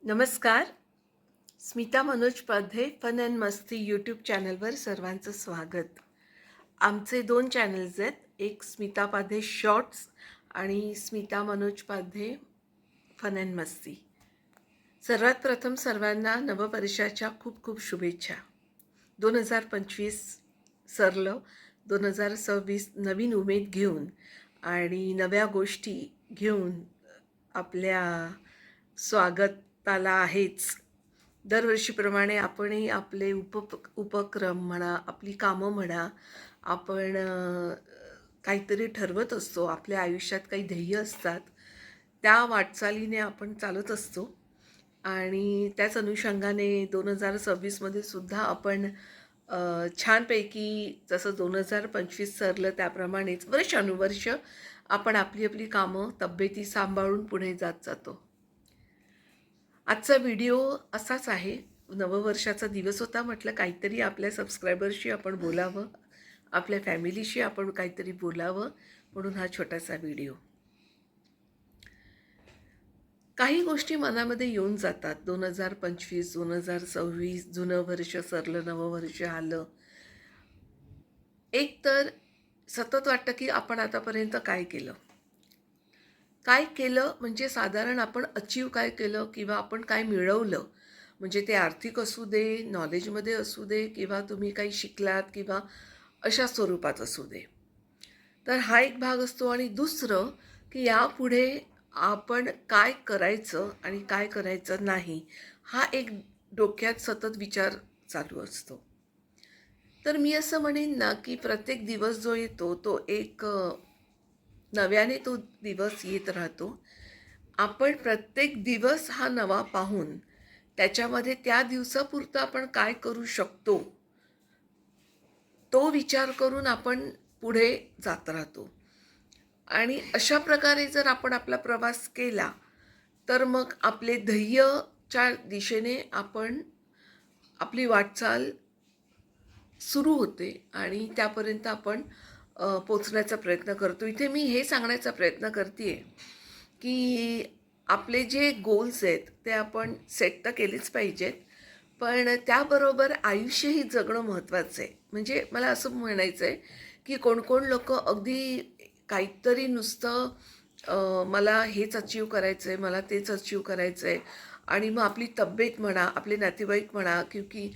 नमस्कार. Smita Manoj Padhye fun and मस्ती YouTube चॅनलवर सर्वांचं स्वागत. आमचे 2 चॅनल्स आहेत. एक स्मिता पाध्ये शॉर्ट्स आणि स्मिता मनोज पाध्ये फन अँड मस्ती. सर्वात प्रथम सर्वांना नववर्षाच्या खूप खूप शुभेच्छा. 2025 सरलं. 2026 नवीन उमेद घेऊन आणि नव्या गोष्टी घेऊन आपल्या स्वागताला आहेच. दरवर्षीप्रमाणे आपणही आपले उपक्रम म्हणा, आपली कामं म्हणा, आपण काहीतरी ठरवत असतो. आपल्या आयुष्यात काही ध्येय असतात. त्या वाटचालीने आपण चालत असतो आणि त्याच अनुषंगाने 2026मध्ये सुद्धा आपण छानपैकी जसं 2025 सरलं त्याप्रमाणेच वर्षानुवर्ष आपण आपली आपली कामं, तब्येती सांभाळून पुढे जात जातो. आजचा व्हिडिओ असाच आहे. नववर्षाचा दिवस होता, म्हटलं काहीतरी आपल्या सबस्क्रायबर्सशी आपण बोलावं, आपल्या फॅमिलीशी आपण काहीतरी बोलावं, म्हणून हा छोटासा व्हिडिओ. काही गोष्टी मनामध्ये येऊन जातात. 2025, 2026, जुनं वर्ष सरलं, नवं वर्ष आलं. एक तर सतत वाटतं की आपण आतापर्यंत काय केलं? काय केलं म्हणजे साधारण आपण अचीव काय केलं किंवा आपण काय मिळवलं, म्हणजे ते आर्थिक असू दे, नॉलेजमध्ये असू दे किंवा तुम्ही काही शिकलात किंवा अशा स्वरूपात असू दे. तर हा एक भाग असतो आणि दुसरं की यापुढे आपण काय करायचं आणि काय करायचं नाही, हा एक डोक्यात सतत विचार चालू असतो. तर मी असं म्हणेन ना की प्रत्येक दिवस जो येतो तो एक नव्याने तो दिवस येत राहतो. आपण प्रत्येक दिवस हा नवा पाहून त्याच्यामध्ये त्या दिवसापुरतं आपण काय करू शकतो, तो विचार करून आपण पुढे जात राहतो. आणि अशा प्रकारे जर आपण आपला प्रवास केला, तर मग आपले ध्येयच्या दिशेने आपण आपली वाटचाल सुरू होते आणि त्यापर्यंत आपण पोचण्याचा प्रयत्न करतो. इथे मी हे सांगण्याचा प्रयत्न करते आहे की आपले जे गोल्स आहेत ते आपण सेट तर केलेच पाहिजेत, पण त्याबरोबर आयुष्यही जगणं महत्त्वाचं आहे. म्हणजे मला असं म्हणायचं आहे की कोण लोकं अगदी काहीतरी नुसतं मला हेच अचीव करायचं आहे, मला तेच अचीव करायचं आहे आणि मग आपली तब्येत म्हणा, आपले नातेवाईक म्हणा की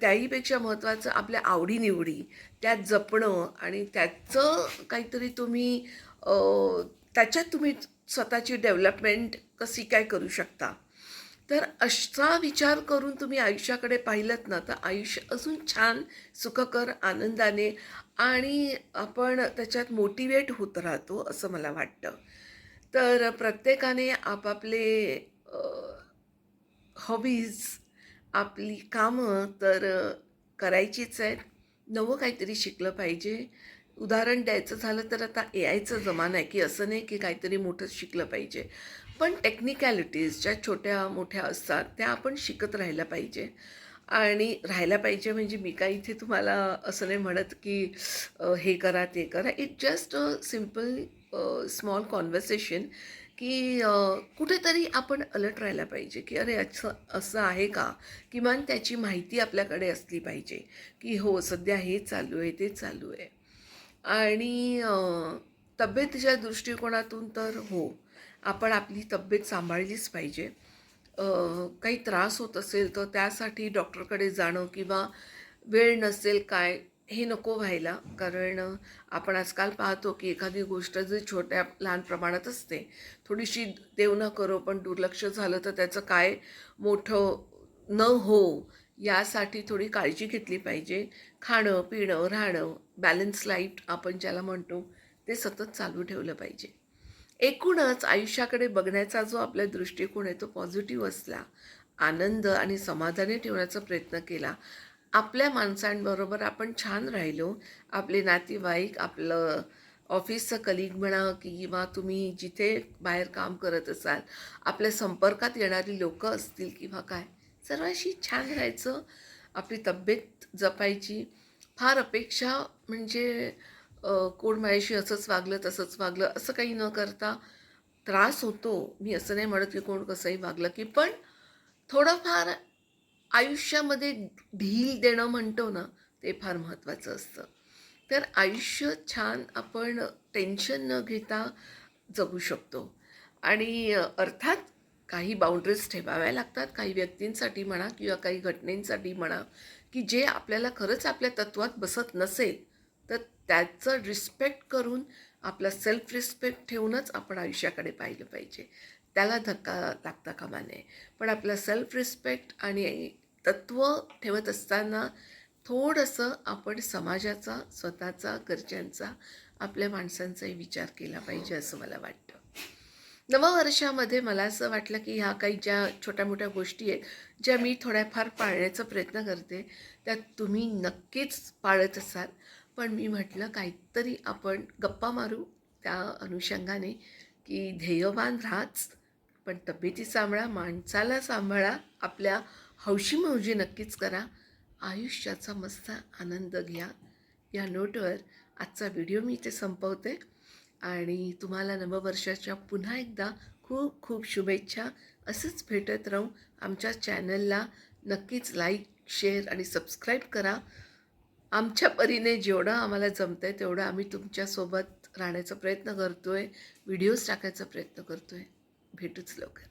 त्याहीपेक्षा महत्त्वाचं आपल्या आवडीनिवडी त्यात जपणं आणि त्याचं काहीतरी तुम्ही त्याच्यात तुम्ही स्वतःची डेव्हलपमेंट कशी काय करू शकता. तर असा विचार करून तुम्ही आयुष्याकडे पाहिलंत ना, तर आयुष्य अजून छान, सुखकर, आनंदाने आणि आपण त्याच्यात मोटिवेट होत राहतो असं मला वाटतं. तर प्रत्येकाने आपापले हॉबीज, आपली कामं तर करायचीच आहेत. नवं काहीतरी शिकलं पाहिजे. उदाहरण द्यायचं झालं तर आता AIचा जमाना आहे, की असं नाही की काहीतरी मोठंच शिकलं पाहिजे. पण टेक्निकॅलिटीज ज्या छोट्या-मोठ्या असतात, त्या आपण शिकत राहायला पाहिजे. आणि राहायला पाहिजे म्हणजे मी काही इथे तुम्हाला असं नाही म्हणत की हे करा, ते करा. It just a simple small conversation की कुठेतरी आपण अलर्ट राहायला पाहिजे की अरे असं असं आहे का? किमान त्याची माहिती आपल्याकडे असली पाहिजे की हो सध्या हे चालू आहे, ते चालू आहे. आणि तब्येतीच्या दृष्टिकोनातून तर हो, आपण आपली तब्येत सांभाळलीच पाहिजे. काही त्रास होत असेल तर त्यासाठी डॉक्टरकडे जाणं किंवा वेळ नसेल काय, हे नको व्हायला. कारण आपण आजकाल पाहतो की एखादी गोष्ट जर छोट्या लहान प्रमाणात असते, थोडीशी देव न करो पण दुर्लक्ष झालं तर त्याचं काय मोठं न हो, यासाठी थोडी काळजी घेतली पाहिजे. खाणं, पिणं, राहणं, बॅलन्स लाईफ आपण ज्याला म्हणतो, ते सतत चालू ठेवलं पाहिजे. एकूणच आयुष्याकडे बघण्याचा जो आपला दृष्टिकोन आहे तो पॉझिटिव्ह असला, आनंद आणि समाधानी ठेवण्याचा प्रयत्न केला, आपल्या माणसांबरोबर आपण छान राहिलो, आपले नातेवाईक, आपलं ऑफिसचं कलीग म्हणा किंवा तुम्ही जिथे बाहेर काम करत असाल, आपल्या संपर्कात येणारी लोकं असतील किंवा काय, सर्वांशी छान राहायचं, आपली तब्येत जपायची. फार अपेक्षा म्हणजे कोण माझ्याशी असंच वागलं, तसंच वागलं, असं काही न करता त्रास होतो. मी असं नाही म्हणत की कोण कसंही वागलं की पण थोडंफार आयुष्यामध्ये ढील देणं म्हणतो ना, ते फार महत्त्वाचं असतं. तर आयुष्य छान आपण टेन्शन न घेता जगू शकतो. आणि अर्थात काही बाउंडरीज ठेवाव्या लागतात, काही व्यक्तींसाठी म्हणा किंवा काही घटनेसाठी म्हणा, की जे आपल्याला खरंच आपल्या तत्त्वात बसत नसेल, तर त्याचं रिस्पेक्ट करून आपला सेल्फ रिस्पेक्ट ठेवूनच आपण आयुष्याकडे पाहिलं पाहिजे. त्याला धक्का लागता कामा नये. पण आपला सेल्फ रिस्पेक्ट आणि तत्त्व ठेवत असताना थोडंसं आपण समाजाचा, स्वतःचा, घरच्यांचा, आपल्या माणसांचाही विचार केला पाहिजे असं मला वाटतं. नववर्षामध्ये मला असं वाटलं की ह्या काही ज्या छोट्या-मोठ्या गोष्टी आहेत, ज्या मी थोड्याफार पाळण्याचा प्रयत्न करते, त्या तुम्ही नक्कीच पाळत असाल. पण मी म्हटलं काहीतरी आपण गप्पा मारू त्या अनुषंगाने, की ध्येयवान राहाच, पण तब्येती सांभाळा, माणसाला सांभाळा, आपल्या हौशी-मौजी नक्कीच करा. आयुष्याचा मस्त आनंद घ्या. या नोटवर आजचा व्हिडिओ मी इथे संपवते आणि तुम्हाला नववर्षाच्या पुन्हा एकदा खूप खूप शुभेच्छा. असंच भेटत राहू. आमच्या चॅनलला नक्कीच लाईक, शेअर आणि सबस्क्राईब करा. आमच्या परीने जेवढं आम्हाला जमतं आहे तेवढं आम्ही तुमच्यासोबत राहण्याचा प्रयत्न करतो आहे. व्हिडिओज टाकायचा प्रयत्न करतो आहे. भेटूच लवकर.